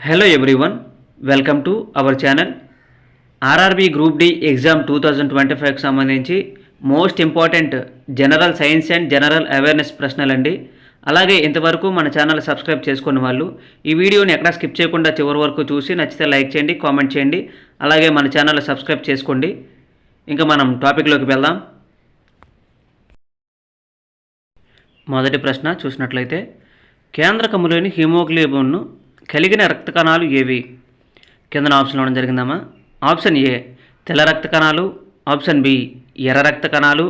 Hello everyone, welcome to our channel. RRB Group D exam 2025కి సంబంధించి most important general science and general awareness ప్రశ్నలండి. అలాగే ఇంతవరకు మన ఛానల్ సబ్స్క్రైబ్ చేసుకున్న వాళ్ళు ఈ వీడియోని ఎక్కడా స్కిప్ చేయకుండా చివరి వరకు చూసి నచ్చితే లైక్ చేయండి, కామెంట్ చేయండి. అలాగే మన ఛానల్ సబ్స్క్రైబ్ చేసుకోండి. ఇంకా మనం టాపిక్లోకి వెళ్దాం. మొదటి ప్రశ్న చూసినట్లయితే కేంద్రకములోని హిమోగ్లోబిన్ను కలిగిన రక్త కణాలు ఏవి? కింద ఆప్షన్ ఇవ్వడం జరిగిందమ్మా. ఆప్షన్ ఏ తెల్ల రక్త కణాలు, ఆప్షన్ బి ఎర్ర రక్త కణాలు,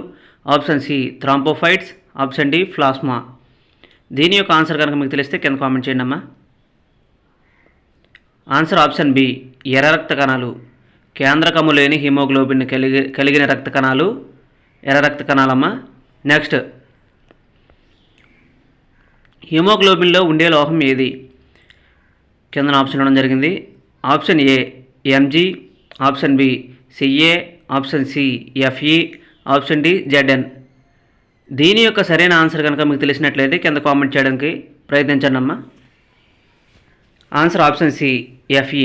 option C thrombocytes, option D plasma. దీని యొక్క ఆన్సర్ కనుక మీకు తెలిస్తే కింద కామెంట్ చేయండి అమ్మా. ఆన్సర్ ఆప్షన్ బి ఎర్ర రక్త కణాలు. కేంద్రకము లేని హిమోగ్లోబిన్ కలిగిన రక్త కణాలు ఎర్ర రక్త కణాలమ్మా. నెక్స్ట్, హిమోగ్లోబిన్లో ఉండే లోహం ఏది? కింద ఆప్షన్ ఇవ్వడం జరిగింది. Option A MG, option B CA, option C FE, option D ZN. దీని యొక్క సరైన ఆన్సర్ కనుక మీకు తెలిసినట్లయితే కింద కామెంట్ చేయడానికి ప్రయత్నించండి అమ్మా. Answer option C F E.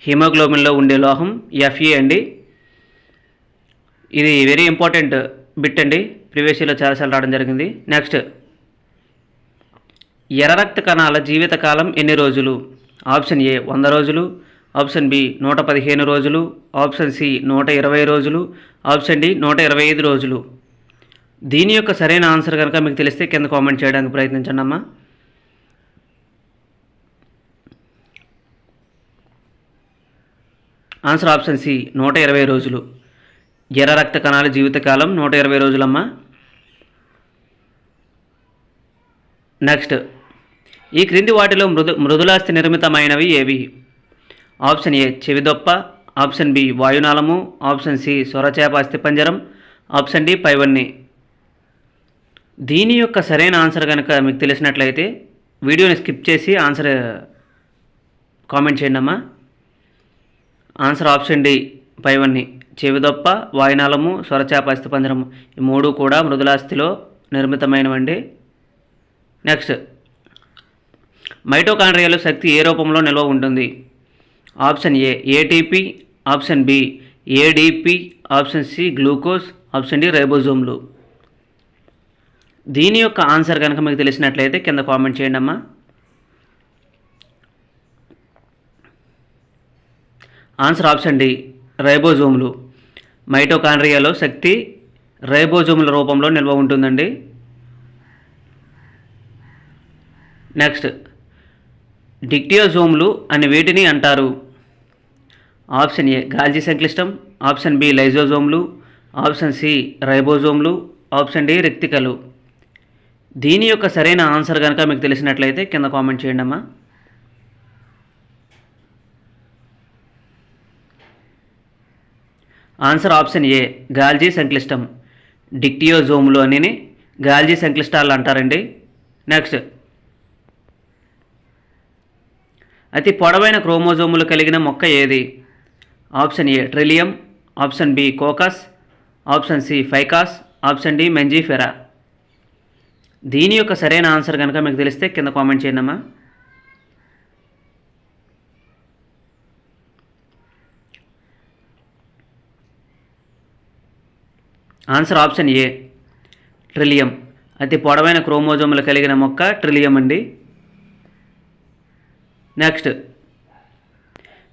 హిమోగ్లోబిన్లో ఉండే లోహం ఎఫ్ఈ అండి. ఇది వెరీ ఇంపార్టెంట్ బిట్ అండి, ప్రీవియస్ ఇయర్లో చాలాసార్లు రావడం జరిగింది. నెక్స్ట్, ఎర్ర రక్త కణాల జీవితకాలం ఎన్ని రోజులు? ఆప్షన్ ఏ 100 రోజులు, ఆప్షన్ బి 115 రోజులు, ఆప్షన్ సి 120 రోజులు, ఆప్షన్ డి 125 రోజులు. దీని యొక్క సరైన ఆన్సర్ కనుక మీకు తెలిస్తే కింద కామెంట్ చేయడానికి ప్రయత్నించండి అమ్మా. ఆన్సర్ ఆప్షన్ సి 120 రోజులు. ఎర్ర రక్త కణాల జీవితకాలం 120 రోజులమ్మా. నెక్స్ట్, ఈ క్రింది వాటిలో మృదులాస్థి నిర్మితమైనవి ఏవి? ఆప్షన్ ఏ చెవిదొప్ప, ఆప్షన్ బి వాయునాళము, ఆప్షన్ సి సొరచేప అస్థిపంజరం, ఆప్షన్ డి పైవన్నీ. దీని యొక్క సరైన ఆన్సర్ కనుక మీకు తెలిసినట్లయితే వీడియోని స్కిప్ చేసి ఆన్సర్ కామెంట్ చేయండి అమ్మా. ఆన్సర్ ఆప్షన్ డి పైవన్నీ. చెవిదొప్ప, వాయునాళము, సొరచేప అస్థిపంజరము ఈ మూడు కూడా మృదులాస్థిలో నిర్మితమైనవండి. నెక్స్ట్, మైటోకాండ్రియాలో శక్తి ఏ రూపంలో నిల్వ ఉంటుంది? Option A ATP, option B ADP, option C glucose, option D రైబోజోమ్లు. దీని యొక్క ఆన్సర్ కనుక మీకు తెలిసినట్లయితే కింద కామెంట్ చేయండి అమ్మా. ఆన్సర్ ఆప్షన్ డి రైబోజోమ్లు. మైటోకాండ్రియాలో శక్తి రైబోజోమ్ల రూపంలో నిల్వ ఉంటుందండి. నెక్స్ట్, డిక్టియోజోమ్లు అని వీటిని అంటారు? ఆప్షన్ ఏ గాల్జీ సంక్లిష్టం, ఆప్షన్ బి లైజోజోమ్లు, ఆప్షన్ సి రైబోజోమ్లు, ఆప్షన్ డి రిక్తికలు. దీని యొక్క సరైన ఆన్సర్ కనుక మీకు తెలిసినట్లయితే కింద కామెంట్ చేయండి అమ్మా. Answer option A Golgi సంక్లిష్టం. డిక్టియోజోమ్లు అని గాల్జీ సంక్లిష్టాలు అంటారండి. నెక్స్ట్, అతి పొడవైన క్రోమోజోములు కలిగిన మొక్క ఏది? Option A trillium, option B cocos, option C ficus, option D mangifera. దీని యొక్క సరైన ఆన్సర్ కనుక మీకు తెలిస్తే కింద కామెంట్ చేయండి అమ్మా. Answer option A trillium. అతి పొడవైన క్రోమోజోములు కలిగిన మొక్క ట్రిలియం అండి. నెక్స్ట్,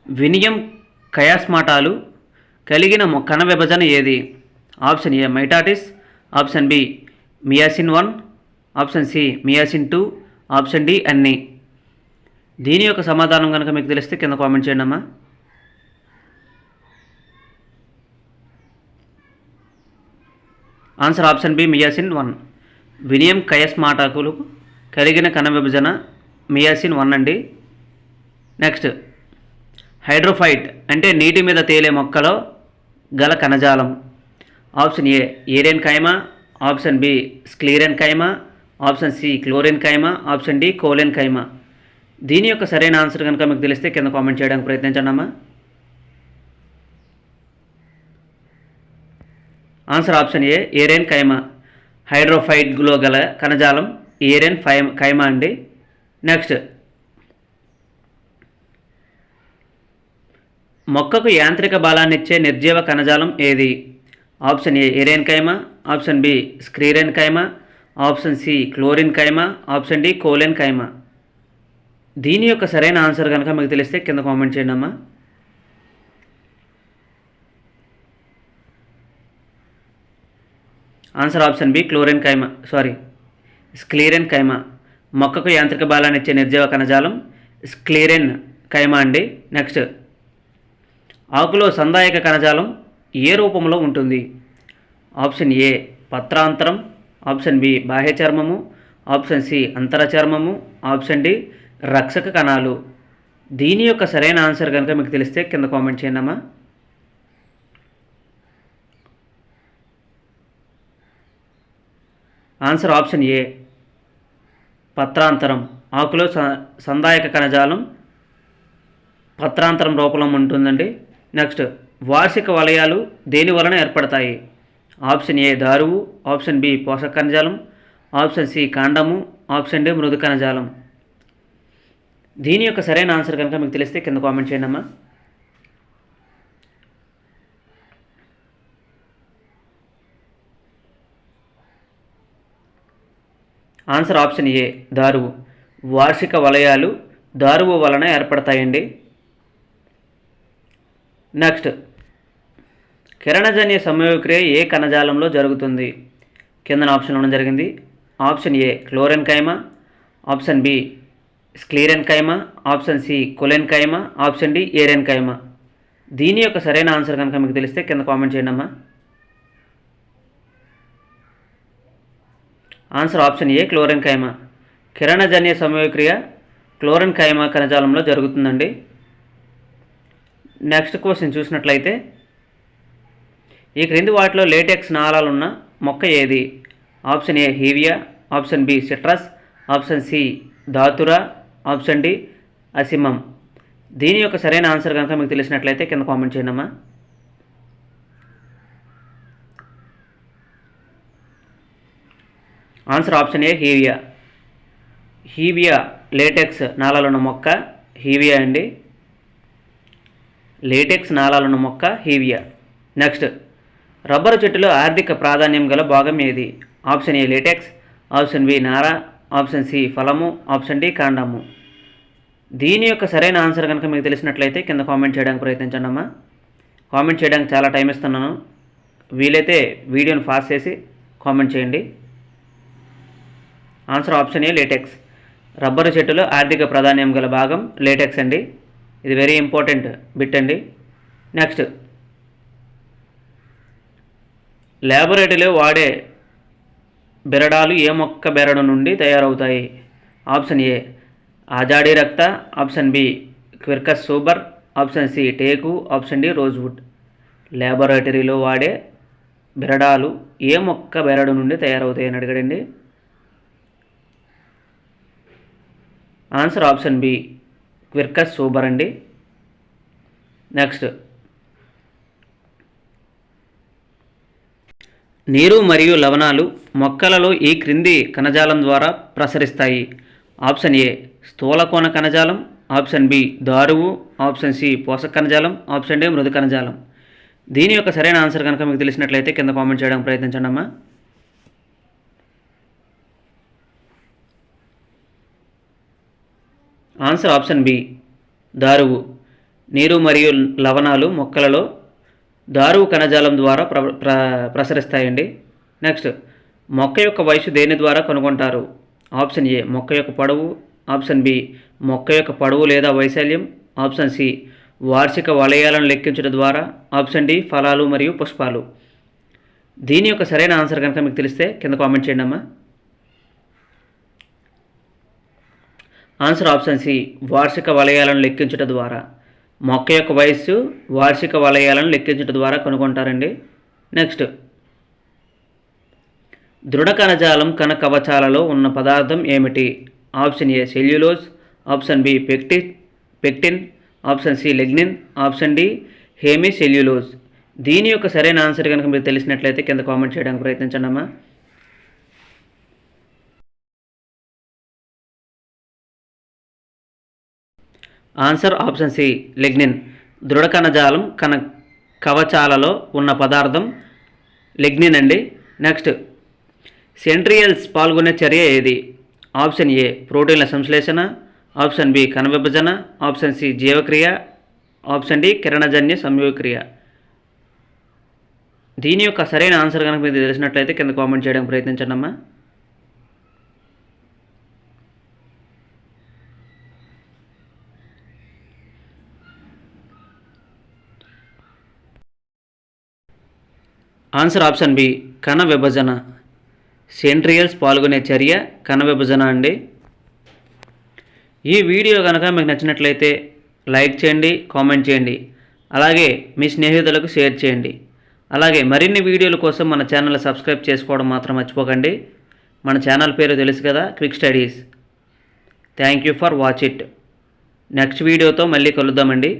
వినియం కయాస్మాటాలు కలిగిన కణ విభజన ఏది? Option A mitosis, option B meiosis 1, option C meiosis 2, option D అన్నీ. దీని యొక్క సమాధానం కనుక మీకు తెలిస్తే కింద కామెంట్ చేయండి అమ్మా. Answer option B meiosis 1. వినియం కయాస్మాటాకులు కలిగిన కణ విభజన మియాసిన్ 1 అండి. నెక్స్ట్, హైడ్రోఫైట్ అంటే నీటి మీద తేలే మొక్కలో గల కణజాలం? Option A ఏరియన్ keema, option B sclerenchyma, option C chlorenchyma, option D collenchyma. దీని యొక్క సరైన ఆన్సర్ కనుక మీకు తెలిస్తే కింద కామెంట్ చేయడానికి ప్రయత్నించండి అమ్మా. ఆన్సర్ ఆప్షన్ ఏ ఏరియన్ కైమా. హైడ్రోఫైట్లో గల కణజాలం ఏరియన్ కైమా అండి. నెక్స్ట్, మొక్కకు యాంత్రిక బలాన్నిచ్చే నిర్జీవ కణజాలం ఏది? Option A aerenchyma, option B sclerenchyma, option C chlorenchyma, option D collenchyma. దీని యొక్క సరైన ఆన్సర్ కనుక మీకు తెలిస్తే కింద కామెంట్ చేయండి అమ్మా. Answer option B sclerenchyma. మొక్కకు యాంత్రిక బలాన్ని ఇచ్చే నిర్జీవ కణజాలం స్క్లీరెన్ కైమ అండి. నెక్స్ట్, ఆకులో సందాయక కణజాలం ఏ రూపంలో ఉంటుంది? ఆప్షన్ ఏ పత్రాంతరం, ఆప్షన్ బి బాహ్య చర్మము, ఆప్షన్ సి అంతర చర్మము, ఆప్షన్ డి రక్షక కణాలు. దీని యొక్క సరైన ఆన్సర్ కనుక మీకు తెలిస్తే కింద కామెంట్ చేయండి అమ్మా. ఆన్సర్ ఆప్షన్ ఏ పత్రాంతరం. ఆకులో సందాయక కణజాలం పత్రాంతరం రూపంలో ఉంటుందండి. నెక్స్ట్, వార్షిక వలయాలు దేని వలన ఏర్పడతాయి? ఆప్షన్ ఏ దారువు, ఆప్షన్ బి పోషక కణజాలం, ఆప్షన్ సి కాండము, ఆప్షన్ డి మృదు కణజాలం. దీని యొక్క సరైన ఆన్సర్ కనుక మీకు తెలిస్తే కింద కామెంట్ చేయండి అమ్మా. ఆన్సర్ ఆప్షన్ ఏ దారువు. వార్షిక వలయాలు దారువు వలన ఏర్పడతాయండి. నెక్స్ట్, కిరణజన్య సంయోగక్రియ ఏ కణజాలంలో జరుగుతుంది? కింద ఆప్షన్ ఇవ్వడం జరిగింది. Option A chlorenchyma, option B sclerenchyma, option C collenchyma, option D aerenchyma. దీని యొక్క సరైన ఆన్సర్ కనుక మీకు తెలిస్తే కింద కామెంట్ చేయండి అమ్మా. Answer option A chlorenchyma. కిరణజన్య సంయోగక్రియ క్లోరెన్ కైమ కణజాలంలో జరుగుతుందండి. నెక్స్ట్ క్వశ్చన్ చూసినట్లయితే, ఈ క్రింది వాటిలో లేటెక్స్ నాళాలున్న మొక్క ఏది? Option A hevea, option B citrus, option C datura, option D ocimum. దీని యొక్క సరైన ఆన్సర్ కనుక మీకు తెలిసినట్లయితే కింద కామెంట్ చేయండి అమ్మా. Answer option A hevea. Hevea latex నాళాలున్న మొక్క హీవియా అండి. లేటెక్స్ నాళాలున్న మొక్క హీవియా. నెక్స్ట్, రబ్బరు చెట్టులో ఆర్థిక ప్రాధాన్యం గల భాగం ఏది? Option A latex, option B నార, ఆప్షన్ సి ఫలము, ఆప్షన్ డి కాండము. దీని యొక్క సరైన ఆన్సర్ కనుక మీకు తెలిసినట్లయితే కింద కామెంట్ చేయడానికి ప్రయత్నించండి అమ్మా. కామెంట్ చేయడానికి చాలా టైం ఇస్తున్నాను. వీలైతే వీడియోని పాస్ చేసి కామెంట్ చేయండి. Answer option A latex. Rubber చెట్టులో ఆర్థిక ప్రాధాన్యం గల భాగం లేటెక్స్ అండి. ఇది వెరీ ఇంపార్టెంట్ బిట్ అండి. నెక్స్ట్, ల్యాబొరేటరీలో వాడే బెరడాలు ఏ మొక్క బెరడు నుండి తయారవుతాయి? ఆప్షన్ ఏ ఆజాడీ రక్త, ఆప్షన్ బి క్విర్కస్ సూబర్, ఆప్షన్ సి టేకు, ఆప్షన్ డి రోజ్వుడ్. ల్యాబొరేటరీలో వాడే బెరడాలు ఏ మొక్క బెరడు నుండి తయారవుతాయి అని అడిగాడండి. ఆన్సర్ ఆప్షన్ బి క్విర్కస్ సూబర్ అండి. నెక్స్ట్, నీరు మరియు లవణాలు మొక్కలలో ఈ క్రింది కణజాలం ద్వారా ప్రసరిస్తాయి. ఆప్షన్ ఏ స్థూలకోణ కణజాలం, ఆప్షన్ బి దారువు, ఆప్షన్ సి పోషక కణజాలం, ఆప్షన్ డి మృదు కణజాలం. దీని యొక్క సరైన ఆన్సర్ కనుక మీకు తెలిసినట్లయితే కింద కామెంట్ చేయడానికి ప్రయత్నించండి అమ్మా. ఆన్సర్ ఆప్షన్ బి దారువు. నీరు మరియు లవణాలు మొక్కలలో దారువు కణజాలం ద్వారా ప్రసరిస్తాయండి. నెక్స్ట్, మొక్క యొక్క వయసు దేని ద్వారా కనుగొంటారు? ఆప్షన్ ఏ మొక్క యొక్క పొడవు, ఆప్షన్ బి మొక్క యొక్క పొడవు లేదా వైశాల్యం, ఆప్షన్ సి వార్షిక వలయాలను లెక్కించడం ద్వారా, ఆప్షన్ డి ఫలాలు మరియు పుష్పాలు. దీని యొక్క సరైన ఆన్సర్ కనుక మీకు తెలిస్తే కింద కామెంట్ చేయండి అమ్మా. ఆన్సర్ ఆప్షన్ సి వార్షిక వలయాలను లెక్కించడం ద్వారా. మొక్క యొక్క వయస్సు వార్షిక వలయాలను లెక్కించడం ద్వారా కనుగొంటారండి. నెక్స్ట్, దృఢ కణజాలం కణ కవచాలలో ఉన్న పదార్థం ఏమిటి? Option A cellulose, option B pectin, option C lignin, option D hemicellulose. దీని యొక్క సరైన ఆన్సర్ కనుక మీరు తెలిసినట్లయితే కింద కామెంట్ చేయడానికి ప్రయత్నించండి అమ్మా. Answer option C lignin. దృఢ కణజాలం కవచాలలో ఉన్న పదార్థం లిగ్నిన్ అండి. నెక్స్ట్ సెంట్రియల్స్ పాల్గొనే చర్య ఏది? ఆప్షన్ ఏ ప్రోటీన్ల సంశ్లేషణ, ఆప్షన్ బి కణ విభజన, ఆప్షన్ సి జీవక్రియ, ఆప్షన్ డి కిరణజన్య సంయోగక్రియ. దీని యొక్క సరైన ఆన్సర్ కనుక మీకు తెలిసినట్లయితే కింద కామెంట్ చేయడానికి ప్రయత్నించండి అమ్మా. ఆన్సర్ ఆప్షన్ బి కణ విభజన. సెంట్రియల్స్ పాల్గొనే చర్య కణ విభజన అండి. ఈ వీడియో కనుక మీకు నచ్చినట్లయితే లైక్ చేయండి, కామెంట్ చేయండి, అలాగే మీ స్నేహితులకు షేర్ చేయండి. అలాగే మరిన్ని వీడియోల కోసం మన ఛానల్ సబ్స్క్రైబ్ చేసుకోవడం మాత్రం మర్చిపోకండి. మన ఛానల్ పేరు తెలుసు కదా, quick studies. Thank you for watch it. Next వీడియోతో మళ్ళీ కలుద్దామండి.